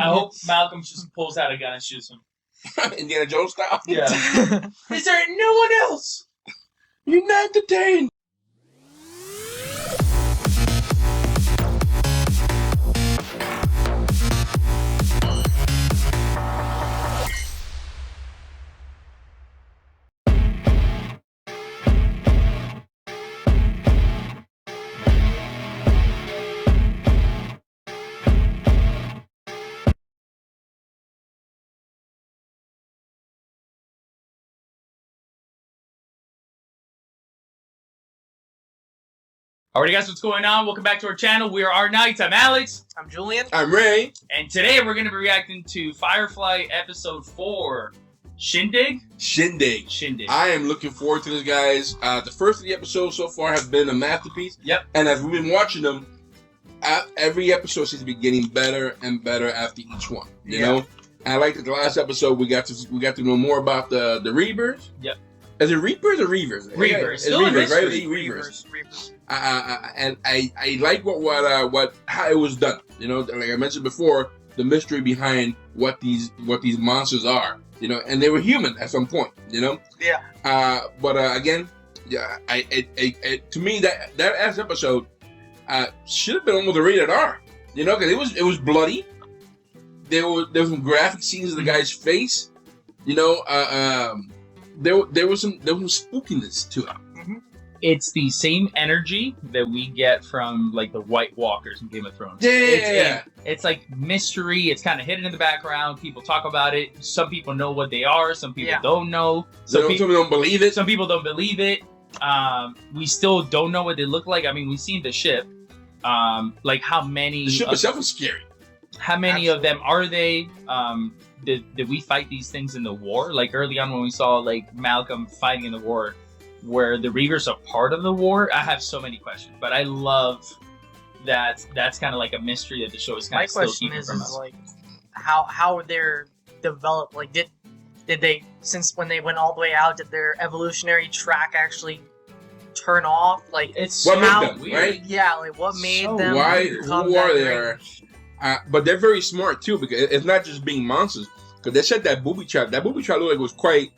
I hope Malcolm just pulls out a gun and shoots him. Indiana Jones style. Yeah. Is there no one else? You're not detained. Alright guys, what's going on? Welcome back to our channel. We are Our Knights. I'm Alex. I'm Julien. I'm Ray. And today we're going to be reacting to Firefly Episode 4. Shindig? Shindig. I am looking forward to this, guys. The first 3 episodes so far have been a masterpiece. Yep. And as we've been watching them, every episode seems to be getting better and better after each one. You know? And I like that the last episode we got to know more about the Reavers. Yep. Is it Reapers or Reavers? Reavers. It's Still Reavers, right? Reavers. And I like how it was done. You know, like I mentioned before, the mystery behind what these monsters are. You know, and they were human at some point. You know. Yeah. But again, yeah, to me that last episode should have been almost a rated R. You know, because it was bloody. There were some graphic scenes of the guy's face. You know, there was some spookiness to it. Mm-hmm. It's the same energy that we get from like the White Walkers in Game of Thrones. Yeah. It's like mystery. It's kind of hidden in the background. People talk about it. Some people know what they are. Some people don't know. Some people don't believe it. Some people don't believe it. We still don't know what they look like. I mean, we've seen the ship. Like how many? The ship itself is scary. How many of them are they? Did we fight these things in the war? Like early on when we saw like Malcolm fighting in the war, where the Reavers are part of the war. I have so many questions, but I love that that's kind of like a mystery that the show is kind of still keeping from us. Like how they're developed. Like did they, since when they went all the way out, did their evolutionary track actually turn off? Like it's what so made them, weird. right? Yeah, like what made them? Who are they? But they're very smart too, because it's not just being monsters. Because they said that booby trap looked like it was quite.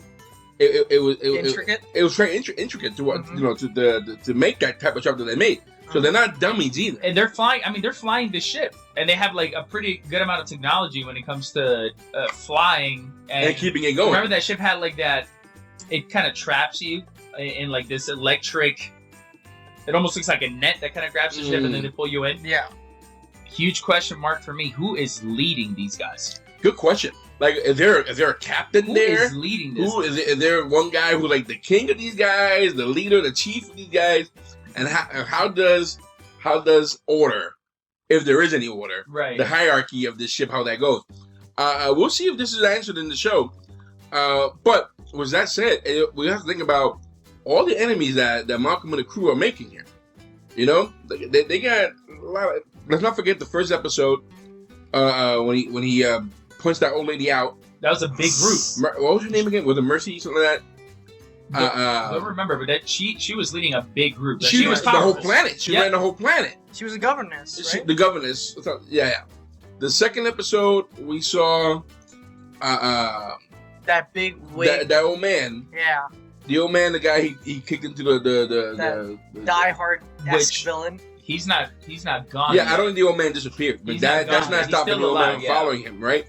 It was intricate. It was very intricate to what you know to make that type of trap that they made. So they're not dummies either. And they're flying. I mean, they're flying the ship, and they have like a pretty good amount of technology when it comes to flying and keeping it going. Remember that ship had like that? It kind of traps you in like this electric. It almost looks like a net that kind of grabs the ship and then they pull you in. Yeah. Huge question mark for me. Who is leading these guys? Good question. Like, is there a captain there? Who is leading this? Is there one guy who's like the king of these guys, the leader, the chief of these guys? And how does order, if there is any order, right? The hierarchy of this ship, how that goes? We'll see if this is answered in the show. But with that said, we have to think about all the enemies that Malcolm and the crew are making here. You know, they got a lot of. Let's not forget the first episode when he punched that old lady out. That was a big group. What was her name again? Was it Mercy? Something like that. I don't remember, but that she was leading a big group. She was the whole planet. She ran the whole planet. She was a governess, right? The governess. Yeah. The second episode we saw that big wig. That old man. Yeah. The old man, the guy he kicked into the die-hard-esque villain. He's not gone. Yeah, I don't think the old man disappeared, but that's not stopping the old man from following him, right?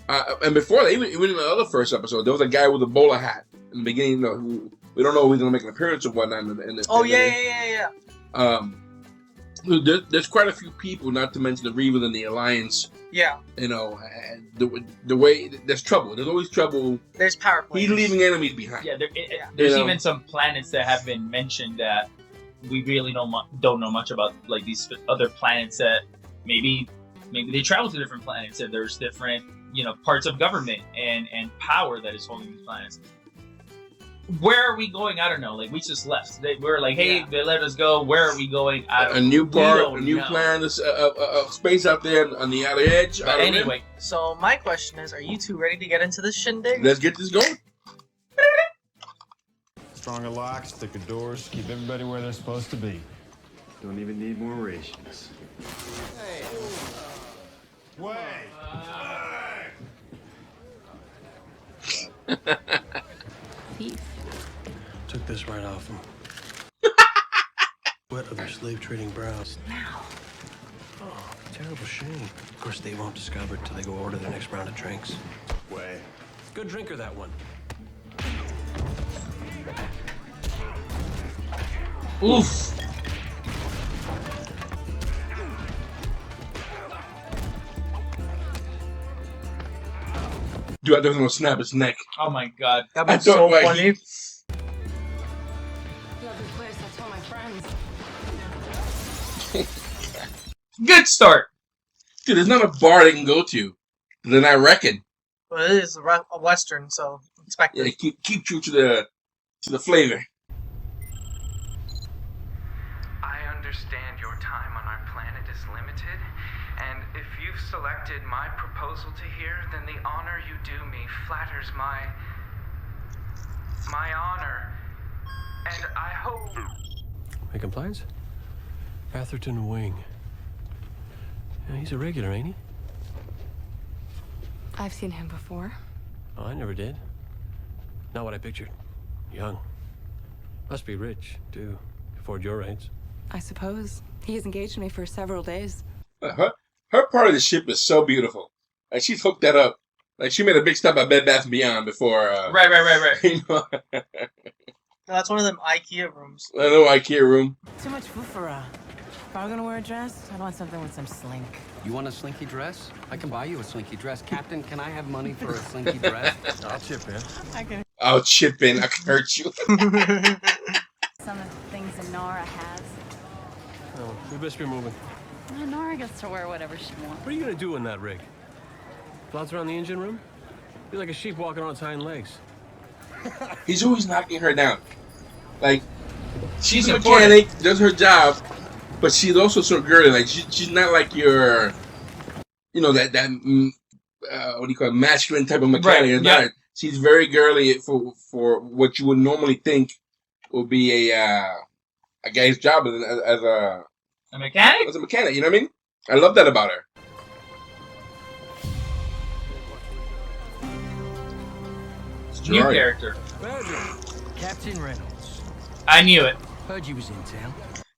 And before that, even in the other first episode, there was a guy with a bowler hat in the beginning. You know, who we don't know if he's gonna make an appearance or whatnot. Yeah. There's quite a few people, not to mention the Reavers and the Alliance. Yeah. You know, and the way there's trouble. There's always trouble. There's power planes. He's leaving enemies behind. Yeah, there's even some planets that have been mentioned that we really don't know much about, like these other planets that maybe they travel to different planets and there's different parts of government and power that is holding these planets. Where are we going? I don't know. Like, we just left. We're like, hey, they let us go. Where are we going? A new plan of space out there on the outer edge. But anyway. So my question is, are you two ready to get into this shindig? Let's get this going. Stronger locks, thicker doors, keep everybody where they're supposed to be. Don't even need more rations. Hey. Wait. Thief. Took this right off him. Wet of their slave trading brows. Now. Oh, terrible shame. Of course, they won't discover it till they go order their next round of drinks. Way. Good drinker, that one. Oof. Dude, I definitely want to snap his neck. Oh my god. That'd I be so don't like funny. Lovely place, I told my friends. Good start. Dude, there's not a bar they can go to. Then I reckon. But it is a western, so expect Yeah, it. keep true to the flavor. I understand your time on our planet is limited, and if you've selected my proposal to here, then the honor you do me flatters my honor. And I hope... Any complaints? Atherton Wing. Yeah, he's a regular, ain't he? I've seen him before. Oh, I never did. Not what I pictured. Young. Must be rich, too. Afford your rates. I suppose. He has engaged me for several days. Her part of the ship is so beautiful. Like, she's hooked that up. Like, she made a big stop at Bed Bath & Beyond before... Right. You know, No, that's one of them IKEA rooms. a little IKEA room. Too much foofara. If I were gonna wear a dress, I'd want something with some slink. You want a slinky dress? I can buy you a slinky dress. Captain, can I have money for a slinky dress? I'll chip in. I can. I'll chip in. I can hurt you. Some of the things that Nora has. Oh, we best be moving. Nora gets to wear whatever she wants. What are you gonna do in that rig? Flounce around the engine room? Be like a sheep walking on its hind legs. He's always knocking her down. Like, she's a important. mechanic, does her job, but she's also so girly. Like, she's not like your, you know, that what do you call it, masculine type of mechanic. Right, It's yeah. not- she's very girly for what you would normally think would be a guy's job as A mechanic? a mechanic. You know what I mean? I love that about her. It's New Gerard. character. Captain Reynolds. I knew it. Heard you was in town.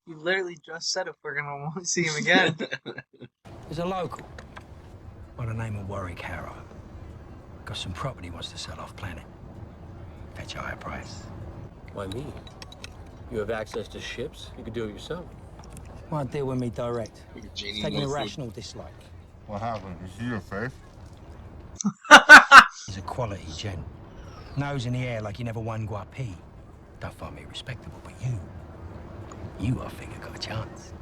You literally just said if we're gonna want to see him again. There's a local by the name of Warwick Harrow. Got some property he wants to sell off planet. Fetch a higher price. Why me? You have access to ships. You could do it yourself. Won't deal with me direct. Like a genie He's taking a in one rational dislike. What happened? Is he your faith? He's a quality gent. Nose in the air like he never won Guapi. Don't find me respectable, but you, I think, have got a chance.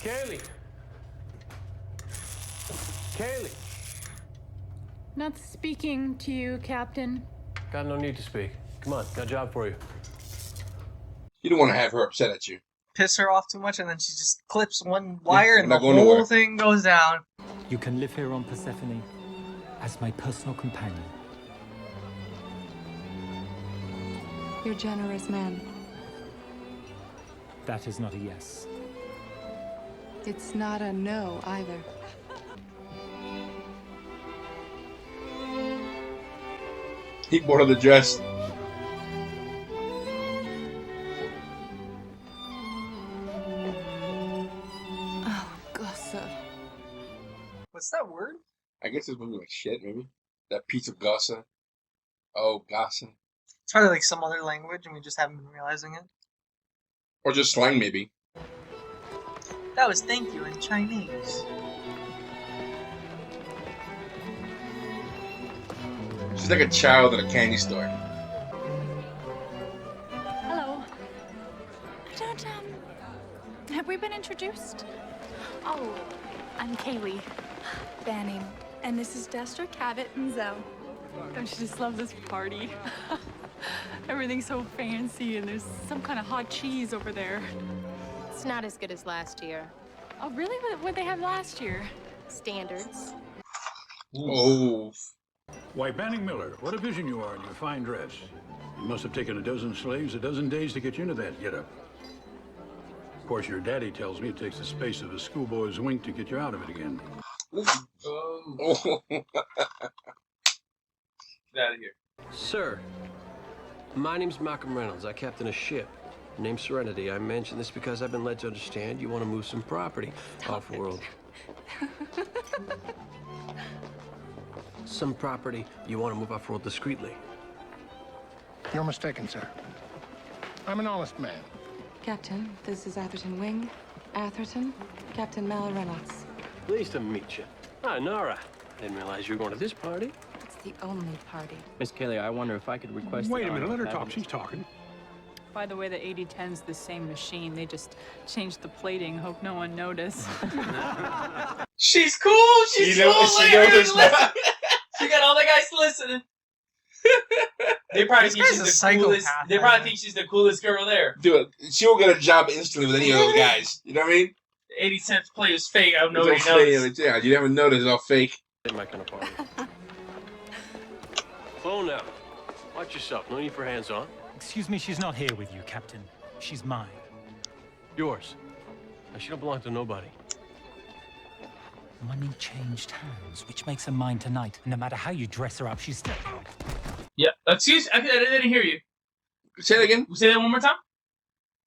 Kaylee! Kaylee! Not speaking to you, Captain. Got no need to speak. Come on, got a job for you. You don't want to have her upset at you. Piss her off too much, and then she just clips one wire, and not the going whole nowhere. thing goes down. You can live here on Persephone as my personal companion. You're a generous man. That is not a yes. It's not a no either. He bought her the dress. Oh, gossip. What's that word? I guess it's moving like shit, maybe. That piece of gossip. Oh, gossip. It's probably like some other language, and we just haven't been realizing it. Or just slang, maybe. That was thank you in Chinese. She's like a child at a candy store. Hello. Have we been introduced? Oh, I'm Kaylee. Banning. And this is Dester, Cabot, and Zell. Don't you just love this party? Everything's so fancy, and there's some kind of hot cheese over there. It's not as good as last year. Oh, really? What did they have last year? Standards. Oh. Why, Banning Miller, what a vision you are in your fine dress. You must have taken a dozen slaves a dozen days to get you into that getup. Of course, your daddy tells me it takes the space of a schoolboy's wink to get you out of it again. Oh. Get out of here. Sir, my name's Malcolm Reynolds. I captain a ship named Serenity. I mention this because I've been led to understand you want to move some property off-world. Some property you want to move off-world discreetly. You're mistaken, sir. I'm an honest man. Captain, this is Atherton Wing. Atherton, Captain Mal Reynolds. Pleased to meet you. Hi, Nora. Didn't realize you were going to this party. It's the only party. Miss Kelly, I wonder if I could request... Wait a minute, let her talk. She's talking. By the way, the 8010's the same machine. They just changed the plating. Hope no one noticed. She's cool. She's cool. She knows her stuff. She got all the guys listening. They probably think she's the coolest. They probably think she's the coolest girl there. Dude, she'll get a job instantly with any of those guys. You know what I mean? 80 cents play is fake. I don't know It's what all he fake. knows. Yeah, you never notice it's all fake. Ain't my kind of party. Slow now. Watch yourself. No need for hands-on. Excuse me, she's not here with you, Captain. She's mine. Yours. Now, she don't belong to nobody. Money changed hands, which makes her mine tonight. No matter how you dress her up, she's still mine. Yeah. Excuse. I didn't hear you. Say it again. Say that one more time.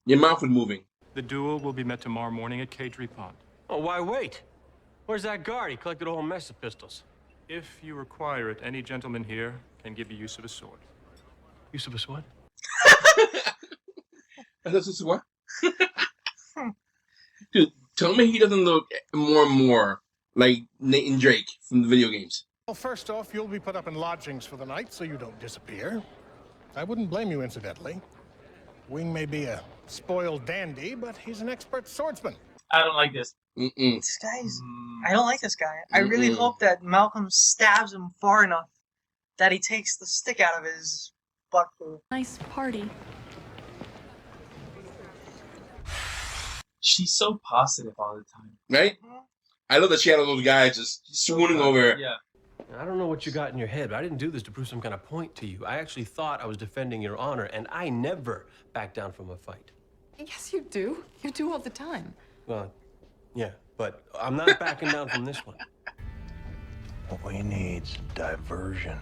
Your mouth was moving. The duel will be met tomorrow morning at Cage Pond. Oh, why wait? Where's that guard? He collected a whole mess of pistols. If you require it, any gentleman here can give you use of a sword. Use of a sword? This is what? Dude, tell me he doesn't look more and more like Nathan Drake from the video games. Well, first off, you'll be put up in lodgings for the night so you don't disappear. I wouldn't blame you, incidentally. Wing may be a spoiled dandy, but he's an expert swordsman. I don't like this. This guy's... I don't like this guy. I really hope that Malcolm stabs him far enough that he takes the stick out of his butthole. Nice party. She's so positive all the time. Right? I love that she had all those guys just swooning over. Yeah. I don't know what you got in your head, but I didn't do this to prove some kind of point to you. I actually thought I was defending your honor, and I never back down from a fight. Yes, you do. You do all the time. Well, yeah, but I'm not backing down from this one. What we need's diversion.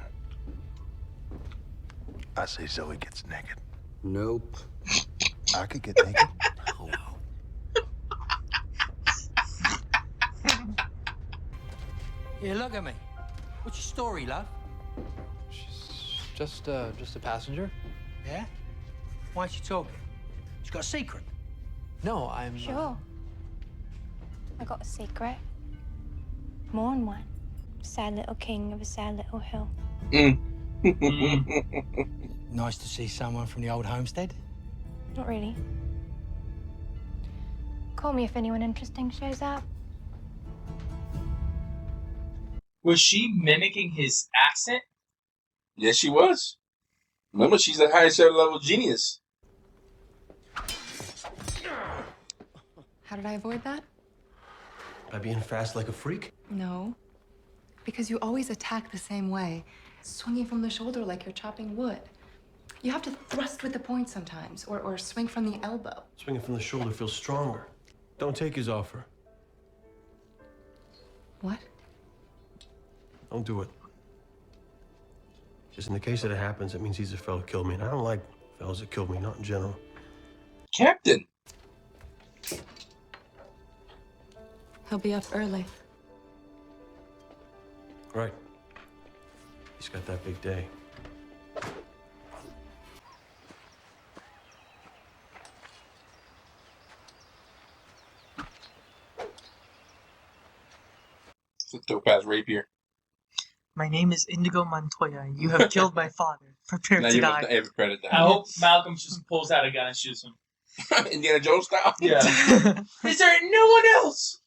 I say Zoe gets naked. Nope. I could get naked. No. Here, look at me. What's your story, love? She's just a passenger. Yeah? Why is she talking? She's got a secret. No, I'm... Sure. I got a secret. More than one. Sad little king of a sad little hill. Nice to see someone from the old homestead. Not really. Call me if anyone interesting shows up. Was she mimicking his accent? Yes, she was. Remember, she's the highest level genius. How did I avoid that? By being fast like a freak? No. Because you always attack the same way, swinging from the shoulder like you're chopping wood. You have to thrust with the point sometimes, or swing from the elbow. Swinging from the shoulder feels stronger. Don't take his offer. What? Don't do it. Just in the case that it happens, it means he's a fellow kill me. And I don't like fellows that kill me, not in general. Captain! He'll be up early. Right. He's got that big day. It's a topaz rapier. My name is Indigo Montoya. You have killed my father. Prepare Now to you die. must ever credit that. I hope Malcolm just pulls out a gun and shoots him. Indiana Jones style? Yeah. Is there no one else?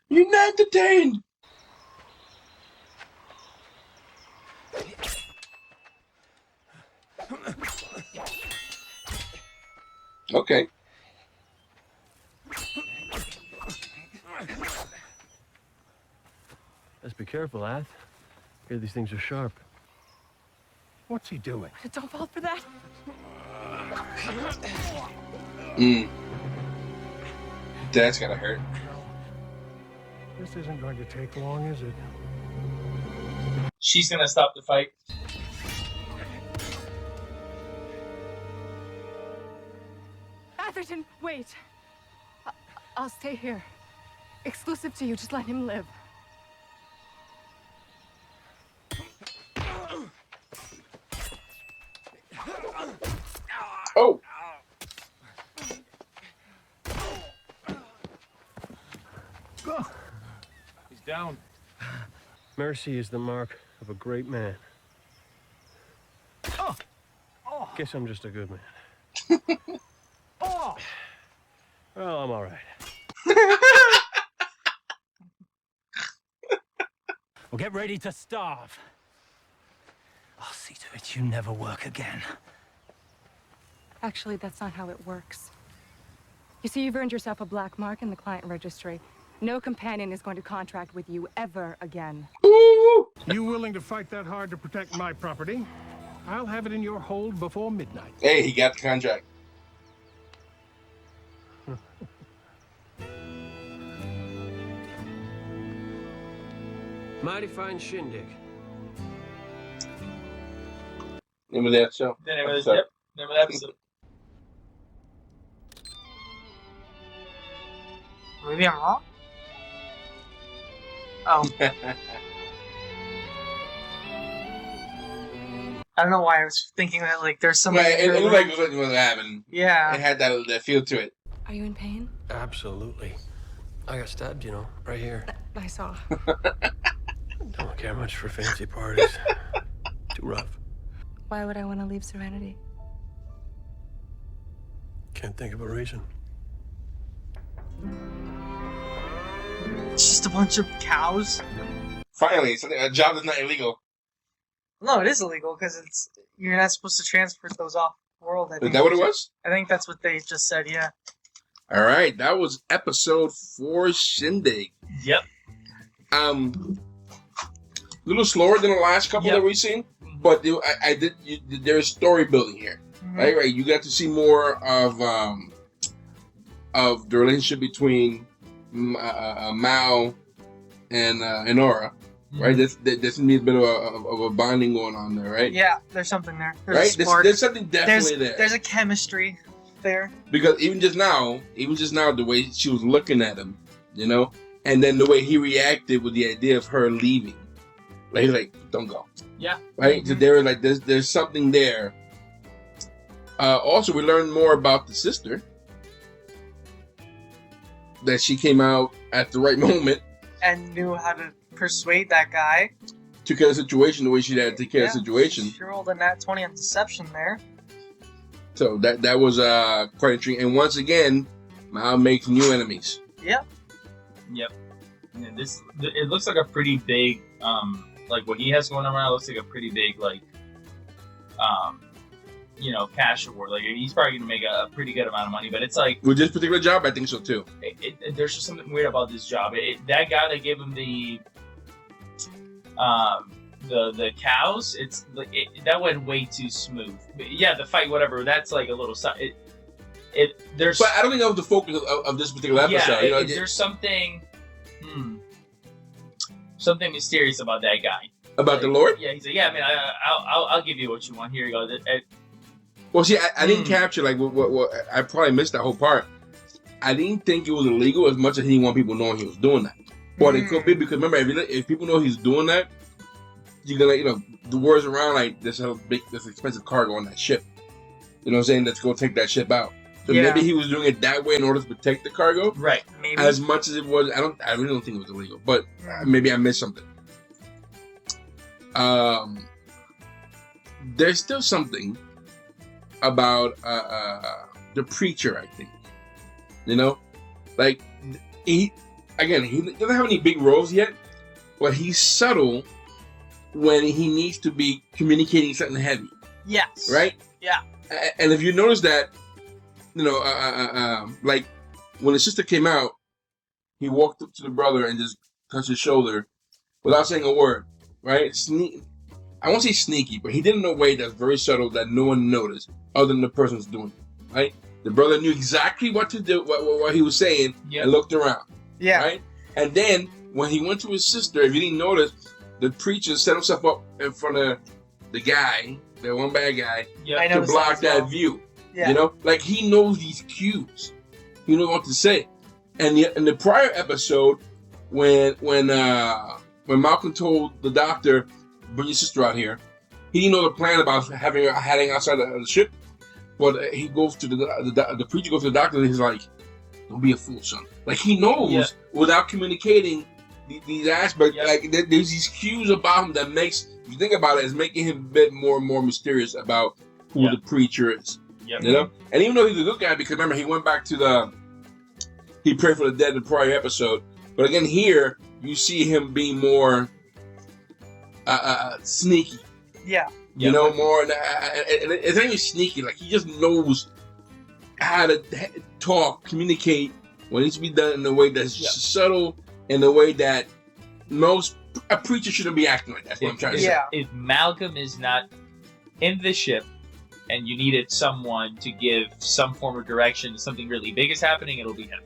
You're not detained. Okay. Let's be careful, Ath. Here, these things are sharp. What's he doing? Don't fall for that. That's gotta hurt. This isn't going to take long, is it? She's gonna stop the fight. Atherton, wait. I'll stay here. Exclusive to you, just let him live. Oh! He's down. Mercy is the mark of a great man. Guess I'm just a good man. Well, I'm all right. Well, get ready to starve. I'll see to it you never work again. Actually, that's not how it works. You see, you've earned yourself a black mark in the client registry. No companion is going to contract with you ever again. You willing to fight that hard to protect my property? I'll have it in your hold before midnight. Hey, he got the contract. Mighty fine shindig. Name of that show. The name of the, yep, name of the episode. Maybe I'm wrong? Oh. I don't know why I was thinking that, like, there's something... Right, it looked like it was what happened. Yeah. It had that feel to it. Are you in pain? Absolutely. I got stabbed, you know, right here. I saw. Don't care much for fancy parties. Too rough. Why would I want to leave Serenity? Can't think of a reason. It's just a bunch of cows. Finally, a job that's not illegal. No, it is illegal because you're not supposed to transfer those off world. Is that what it was? I think that's what they just said. Yeah. All right, that was episode 4, Shindig. Yep. A little slower than the last couple that we've seen, but there's story building here, right? You got to see more of the relationship between Mao and Aura, right? There's a bit of a bonding going on there, right? Yeah, there's something there. Right? There's something definitely there. There's a chemistry there. Because even just now, the way she was looking at him, you know, and then the way he reacted with the idea of her leaving, like he's like, "Don't go." Yeah. Right. So there was like there's something there. Also, we learned more about the sister. That she came out at the right moment and knew how to persuade that guy. Took care of the situation the way she had to take care of the situation. She rolled a nat 20 on deception there. So that was quite intriguing. And once again, Mao makes new enemies. Yep. Yep. And it looks like a pretty big like what he has going around looks like a pretty big like cash award. Like he's probably gonna make a pretty good amount of money. But it's like with this particular job, I think so too. There's just something weird about this job. That guy that gave him the cows, that went way too smooth. But yeah, the fight, whatever. That's like a little. There's. But I don't think that was the focus of this particular episode. Yeah, there's something. Something mysterious about that guy. About the Lord? Yeah, he's like, yeah, I mean, I'll give you what you want. Here you go. Well, see, I didn't capture like what I probably missed that whole part. I didn't think it was illegal as much as he didn't want people knowing he was doing that. But it could be because remember, if people know he's doing that, you're gonna the words around like there's expensive cargo on that ship. You know what I'm saying? Let's go take that ship out. So maybe he was doing it that way in order to protect the cargo. Right. Maybe. As much as it was, I really don't think it was illegal. But maybe I missed something. There's still something about the preacher, I think. You know? Like, he doesn't have any big roles yet, but he's subtle when he needs to be communicating something heavy. Yes. Right? Yeah. And if you notice that, like when his sister came out, he walked up to the brother and just touched his shoulder without saying a word. Right? I won't say sneaky, but he did it in a way that's very subtle that no one noticed other than the person who's doing it. Right? The brother knew exactly what to do, what he was saying, Yep. and looked around. Yeah. Right? And then, when he went to his sister, if you didn't notice, the preacher set himself up in front of the guy, the one bad guy, I to noticed block that as well. that view. Yeah. You know? Like, he knows these cues. He knows what to say. And in the prior episode, when Malcolm told the doctor, bring your sister out here, he didn't know the plan about having her hiding outside the ship. But he goes to the preacher goes to the doctor and he's like, don't be a fool, son. Like, he knows without communicating these aspects. Like, there's these cues about him that makes, if you think about it, is making him a bit more and more mysterious about who the preacher is. Yep. You know? And even though he's a good guy, because remember, he went back to he prayed for the dead in the prior episode. But again, here, you see him being more sneaky. Yeah. You know, more, and it's not even sneaky. Like, he just knows how to talk, communicate, what needs to be done in a way that's subtle, in a way that a preacher shouldn't be acting like. That's what I'm trying to say. If Malcolm is not in the ship, and you needed someone to give some form of direction, something really big is happening, it'll be him.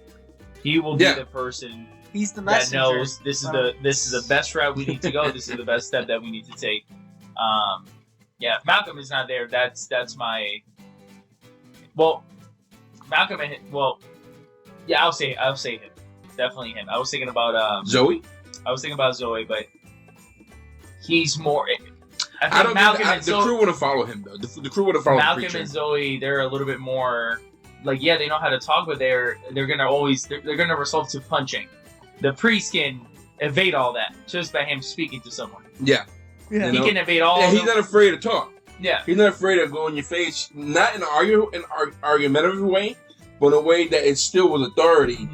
He will be the person He's the that messenger. knows this is the best route we need to go. This is the best step that we need to take. Yeah, if Malcolm is not there, that's my. Well, Malcolm and yeah, I'll say him, definitely him. I was thinking about Zoe. I was thinking about Zoe, but he's more. I don't Malcolm think and the crew would have followed him though. The crew would have followed Malcolm the preacher. and Zoe, they're a little bit more like, yeah, they know how to talk, but they're gonna resort to punching. The priest can evade all that just by him speaking to someone. Yeah. He can evade all. He's not afraid to talk. Yeah. He's not afraid of going in your face, not in an argumentative way, but in a way that it's still with authority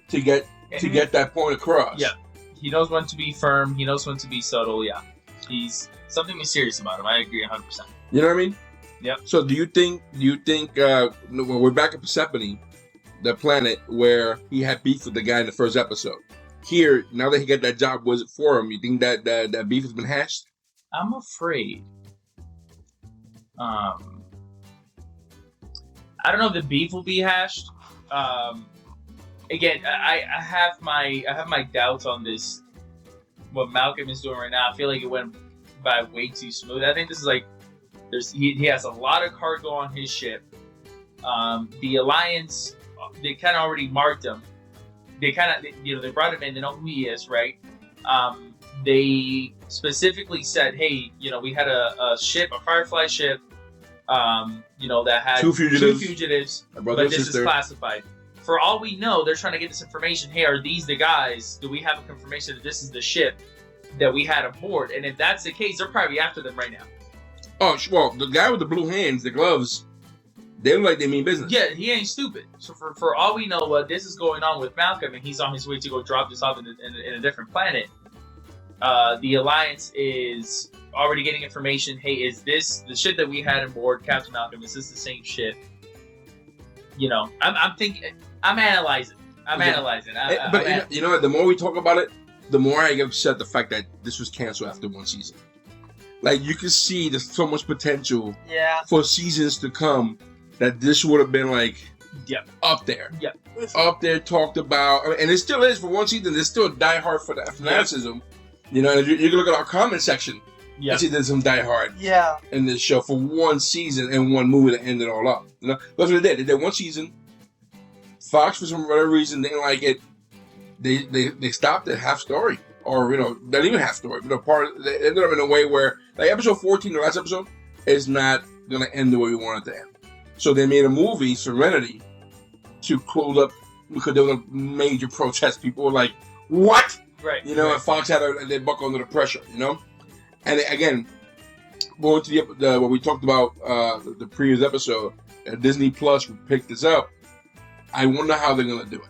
to get that point across. Yeah. He knows when to be firm. He knows when to be subtle. Yeah. He's something mysterious about him. I agree 100%. You know what I mean? Yep. So do you think when we're back at Persephone, the planet where he had beef with the guy in the first episode, here, now that he got that job, was it for him? You think that beef has been hashed? I'm afraid. I don't know if the beef will be hashed. Again, I have my doubts on this. What Malcolm is doing right now, I feel like it went by way too smooth. I think this is like he has a lot of cargo on his ship. The Alliance, they kind of already marked him. They they brought him in. They know who he is, right? They specifically said, hey, we had a ship, a Firefly ship, that had two fugitives, but this is classified. For all we know, they're trying to get this information. Hey, are these the guys? Do we have a confirmation that this is the ship that we had aboard? And if that's the case, they're probably after them right now. Oh, well, the guy with the blue hands, the gloves, they look like they mean business. Yeah, he ain't stupid. So for all we know, this is going on with Malcolm, and he's on his way to go drop this off in a different planet. The Alliance is already getting information. Hey, is this the ship that we had on board, Captain Malcolm? Is this the same ship? I'm thinking. I'm analyzing. But you know what? The more we talk about it, the more I get upset the fact that this was canceled after one season. Like, you can see there's so much potential for seasons to come that this would have been like up there. Yep. Up there, talked about. And it still is for one season. There's still a diehard for the fanaticism. And if you can look at our comment section. You see there's some diehard in this show for one season and one movie to end it all up. That's what they did. They did one season. Fox, for some whatever reason, didn't like it. They stopped at half story. Or, not even half story. But they ended up in a way where, like episode 14, the last episode, is not going to end the way we want it to end. So they made a movie, Serenity, to close up because there was a major protest. People were like, what? Right. And Fox had they buckle under the pressure, And again, going to the what we talked about the previous episode, Disney Plus picked this up. I wonder how they're gonna do it.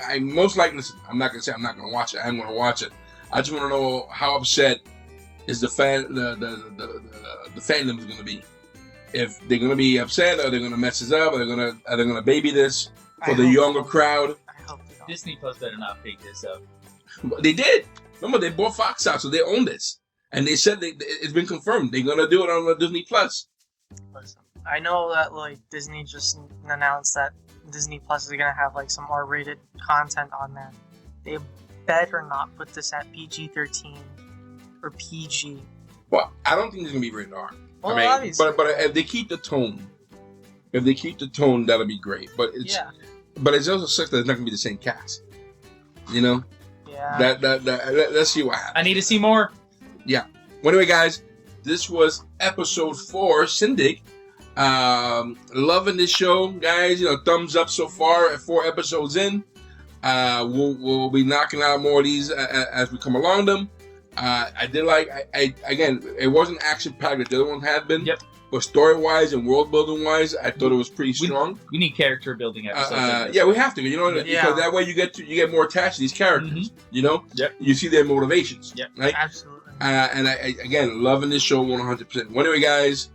I'm most likely. Listen, I'm not gonna say I'm not gonna watch it. I'm gonna watch it. I just want to know how upset is the fandom is gonna be. If they're gonna be upset, or they're gonna mess this up, or are they gonna baby this for the younger crowd? Disney Plus better not pick this up. They did. Remember, they bought Fox out, so they own this. And they said it's been confirmed. They're going to do it on Disney Plus. I know that like Disney just announced that Disney Plus is gonna have like some R-rated content on there. They better not put this at PG-13 or PG. Well, I don't think it's gonna be rated R. Well, I mean, obviously. but if they keep the tone, that'll be great. But it's but it's also sucks that it's not gonna be the same cast. You know. Yeah. Let's see what happens. I need to see more. Yeah. Well, anyway, guys, this was episode 4, Shindig. Loving this show, guys. Thumbs up so far at 4 episodes in. We'll be knocking out more of these as we come along them. I did like. Again, it wasn't action packed like the other one had been. Yep. But story wise and world building wise, I thought it was pretty strong. We need character building episodes. Yeah, we have to. Because that way you get more attached to these characters. Yep. You see their motivations. Yep. Right. Absolutely. And I again loving this show 100%. Well, anyway, guys,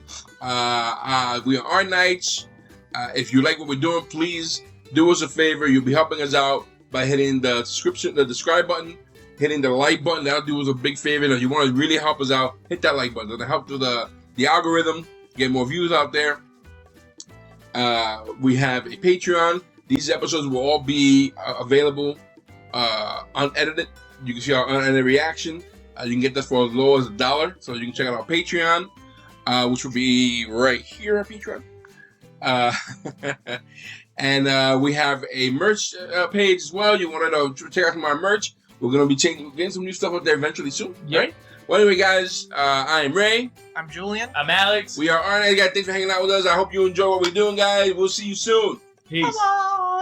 we are Knights. If you like what we're doing, please do us a favor. You'll be helping us out by hitting the subscribe button, hitting the like button. That'll do us a big favor. And if you want to really help us out, hit that like button. It'll help with the algorithm, get more views out there. We have a Patreon. These episodes will all be available unedited. You can see our unedited reaction. You can get that for as low as $1. So you can check out our Patreon, which will be right here on Patreon. And we have a merch page as well. You wanted to check out some of our merch. We're going to be getting some new stuff up there eventually soon. Yep. Right? Well, anyway, guys, I am Ray. I'm Julien. I'm Alex. We are Arne. Guys, thanks for hanging out with us. I hope you enjoy what we're doing, guys. We'll see you soon. Peace. Bye-bye.